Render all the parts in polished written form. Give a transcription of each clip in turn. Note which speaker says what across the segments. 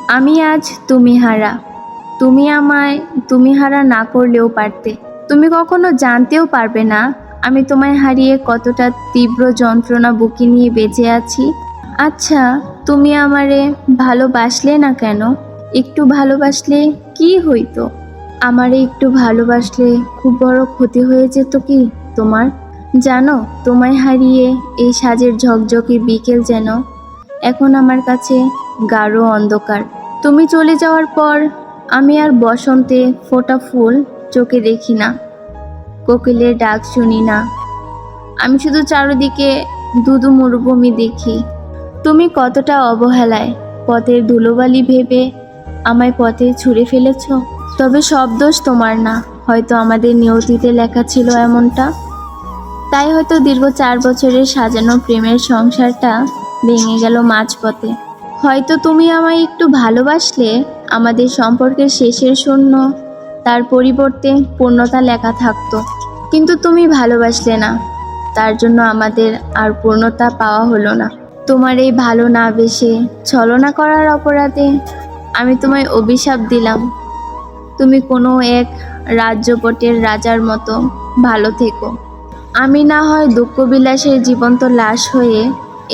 Speaker 1: আমি আজ তুমি হারা। তুমি আমায় তুমি হারা না করলেও পারতে। তুমি কখনো জানতেও পারবে না আমি তোমায় হারিয়ে কতটা তীব্র যন্ত্রণা বুকে নিয়ে বেঁচে আছি। আচ্ছা, তুমি আমারে ভালোবাসলে না কেন? একটু ভালোবাসলে কি হইতো? আমারে একটু ভালোবাসলে খুব বড় ক্ষতি হয়ে যেত কি তোমার? জানো, তোমায় হারিয়ে এই সাজের ঝকঝকে বিকেল যেন এখন আমার কাছে গাঢ় অন্ধকার। তুমি চলে যাওয়ার পর আমি আর বসন্তে ফোটা ফুল চোখে দেখি না, কোকিলের ডাক শুনি না। আমি শুধু চারদিকে ধুধু মরুভূমি দেখি। তুমি কতটা অবহেলায় পথের ধুলোবালি ভেবে আমায় পথে ছুঁড়ে ফেলেছ। তবে সব দোষ তোমার না, হয়তো আমাদের নিয়তিতে লেখা ছিল এমনটা। তাই হয়তো দীর্ঘ 4 বছরের সাজানো প্রেমের সংসারটা ভেঙে গেল মাঝপথে। হয়তো তুমি আমায় একটু ভালোবাসলে আমাদের সম্পর্কের শেষের শূন্য তার পরিবর্তে পূর্ণতা লেখা থাকতো। কিন্তু তুমি ভালোবাসলে না, তার জন্য আমাদের আর পূর্ণতা পাওয়া হলো না। তোমার এই ভালো না বেসে ছলনা করার অপরাধে আমি তোমায় অভিশাপ দিলাম। তুমি কোনো এক রাজ্যপটের রাজার মতো ভালো থেকো। আমি না হয় দুঃখবিলাসের জীবন্ত লাশ হয়ে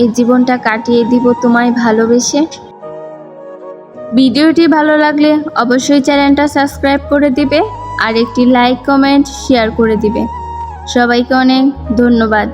Speaker 1: এই জীবনটা কাটিয়ে দিব তোমায় ভালোবেসে। ভিডিওটি ভালো লাগলে অবশ্যই চ্যানেলটা সাবস্ক্রাইব করে দিবে আর একটি লাইক, কমেন্ট, শেয়ার করে দিবে। সবাইকে অনেক ধন্যবাদ।